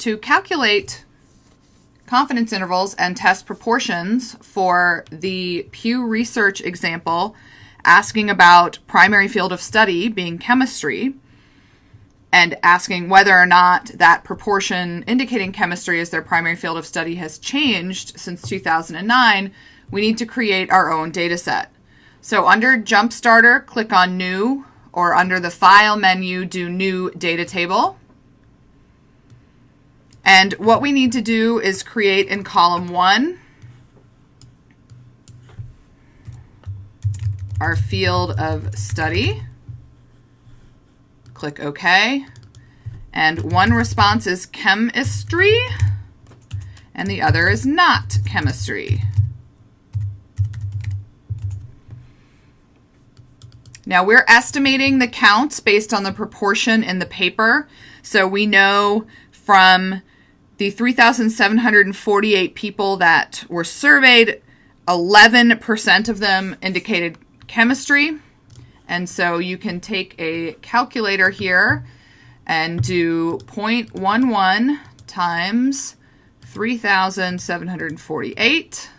to calculate confidence intervals and test proportions for the Pew Research example asking about primary field of study being chemistry and asking whether or not that proportion indicating chemistry as their primary field of study has changed since 2009, we need to create our own data set. So under Jump Starter, click on New, or under the File menu, do New Data Table. And what we need to do is create in column 1 our field of study. Click OK. And one response is chemistry, and the other is not chemistry. Now we're estimating the counts based on the proportion in the paper. So we know from the 3,748 people that were surveyed, 11% of them indicated chemistry. And so you can take a calculator here and do 0.11 times 3,748.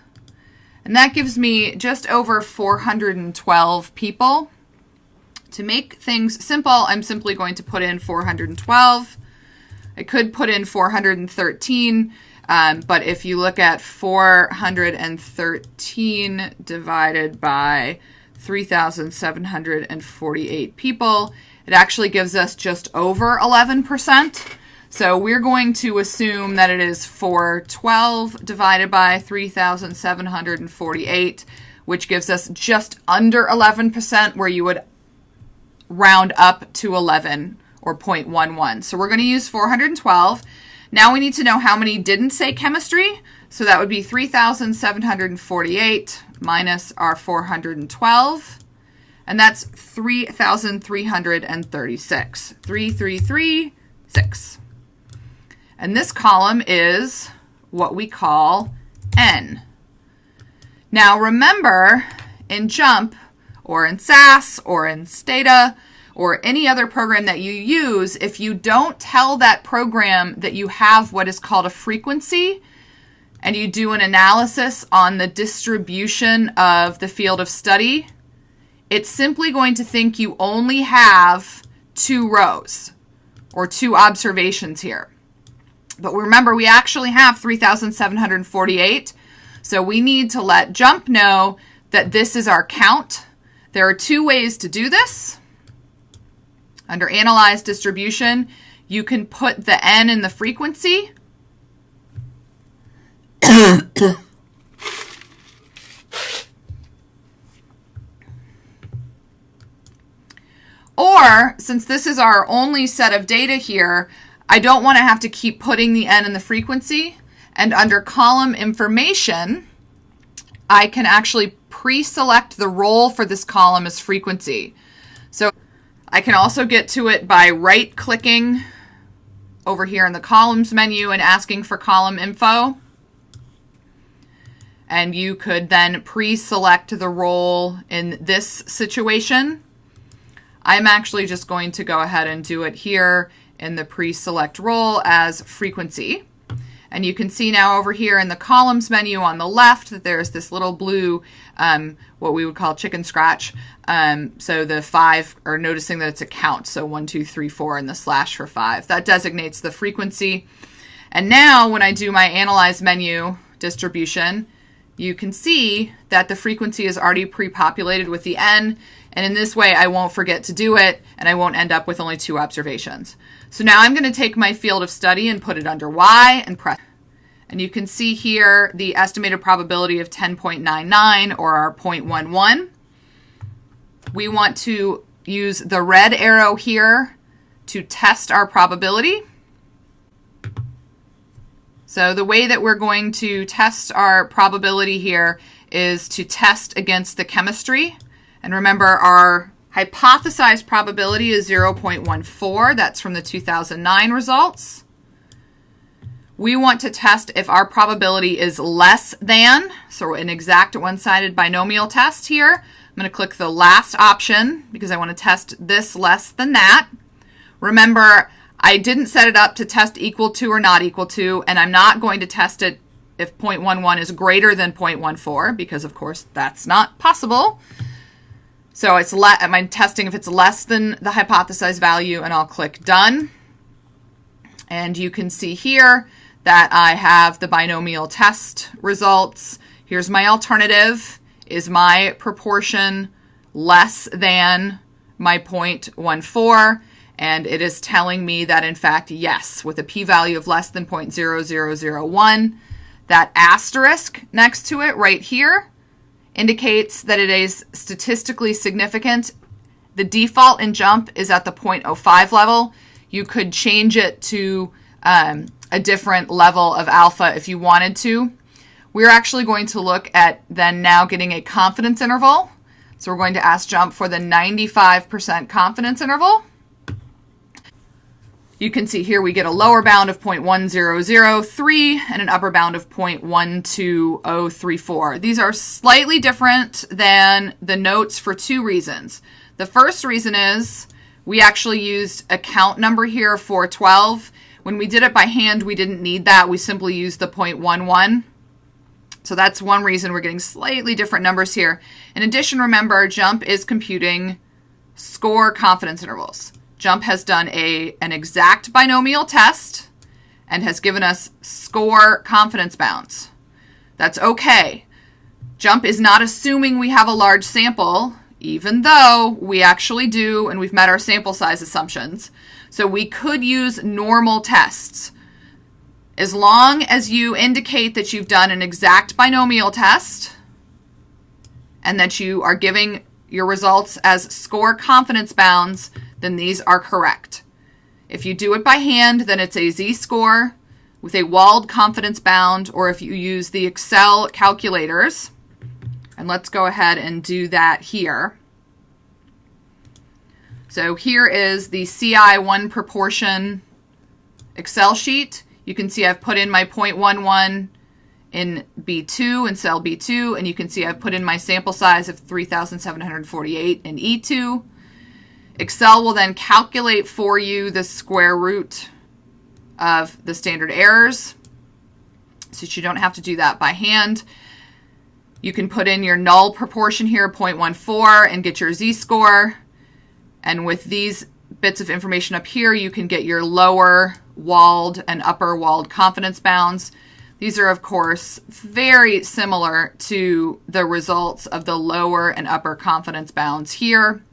And that gives me just over 412 people. To make things simple, I'm simply going to put in 412. I could put in 413, but if you look at 413 divided by 3,748 people, it actually gives us just over 11%. So we're going to assume that it is 412 divided by 3,748, which gives us just under 11%, where you would round up to 11 or 0.11. So we're going to use 412. Now we need to know how many didn't say chemistry. So that would be 3,748 minus our 412. And that's 3,336. 3,336. And this column is what we call N. Now remember, in Jump, or in SAS, or in Stata, or any other program that you use, if you don't tell that program that you have what is called a frequency, and you do an analysis on the distribution of the field of study, it's simply going to think you only have 2 rows, or 2 observations here. But remember, we actually have 3,748, so we need to let Jump know that this is our count. There are 2 ways to do this. Under Analyze Distribution, you can put the N in the frequency. Or, since this is our only set of data here, I don't want to have to keep putting the N in the frequency. And under Column Information, I can actually pre-select the role for this column as frequency. So I can also get to it by right-clicking over here in the Columns menu and asking for column info. And you could then pre-select the role in this situation. I'm actually just going to go ahead and do it here in the pre-select role as frequency. And you can see now over here in the columns menu on the left that there's this little blue, what we would call chicken scratch. So the 5 are noticing that it's a count. So 1, 2, 3, 4 and the slash for 5. That designates the frequency. And now when I do my Analyze menu distribution, you can see that the frequency is already pre-populated with the N. And in this way, I won't forget to do it, and I won't end up with only 2 observations. So now I'm going to take my field of study and put it under Y and press. And you can see here the estimated probability of 10.99, or our 0.11. We want to use the red arrow here to test our probability. So the way that we're going to test our probability here is to test against the chemistry. And remember, our hypothesized probability is 0.14. That's from the 2009 results. We want to test if our probability is less than, so an exact one-sided binomial test here. I'm going to click the last option because I want to test this less than that. Remember, I didn't set it up to test equal to or not equal to, and I'm not going to test it if 0.11 is greater than 0.14, because of course that's not possible. So I'm testing if it's less than the hypothesized value, and I'll click done. And you can see here that I have the binomial test results. Here's my alternative. Is my proportion less than my 0.14? And it is telling me that, in fact, yes, with a p-value of less than 0.0001. That asterisk next to it right here indicates that it is statistically significant. The default in JUMP is at the 0.05 level. You could change it to a different level of alpha if you wanted to. We're actually going to look at then now getting a confidence interval. So we're going to ask JUMP for the 95% confidence interval. You can see here we get a lower bound of 0.1003 and an upper bound of 0.12034. These are slightly different than the notes for two reasons. The first reason is we actually used a count number here, 412. When we did it by hand, we didn't need that. We simply used the 0.11. So that's one reason we're getting slightly different numbers here. In addition, remember, JUMP is computing score confidence intervals. JUMP has done an exact binomial test and has given us score confidence bounds. That's okay. JUMP is not assuming we have a large sample, even though we actually do, and we've met our sample size assumptions. So we could use normal tests. As long as you indicate that you've done an exact binomial test and that you are giving your results as score confidence bounds, then these are correct. If you do it by hand, then it's a z-score with a walled confidence bound, or if you use the Excel calculators, and let's go ahead and do that here. So here is the Ci1 Proportion Excel sheet. You can see I've put in my 0.11 in B2, in cell B2, and you can see I've put in my sample size of 3,748 in E2. Excel will then calculate for you the square root of the standard errors, so that you don't have to do that by hand. You can put in your null proportion here, 0.14, and get your z-score. And with these bits of information up here, you can get your lower walled and upper walled confidence bounds. These are, of course, very similar to the results of the lower and upper confidence bounds here.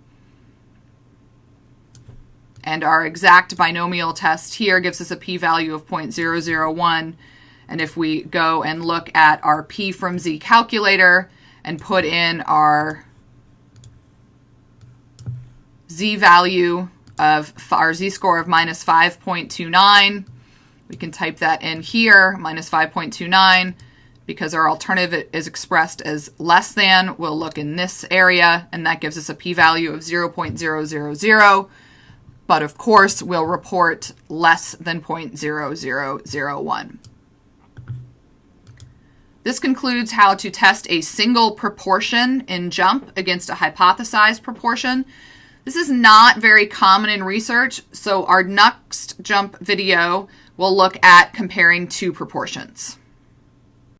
And our exact binomial test here gives us a p-value of 0.001. And if we go and look at our p from z calculator and put in our z-value of our z-score of minus 5.29, we can type that in here, minus 5.29. Because our alternative is expressed as less than, we'll look in this area, and that gives us a p-value of 0.000. But of course, we'll report less than 0.0001. This concludes how to test a single proportion in JUMP against a hypothesized proportion. This is not very common in research, so our next JUMP video will look at comparing two proportions.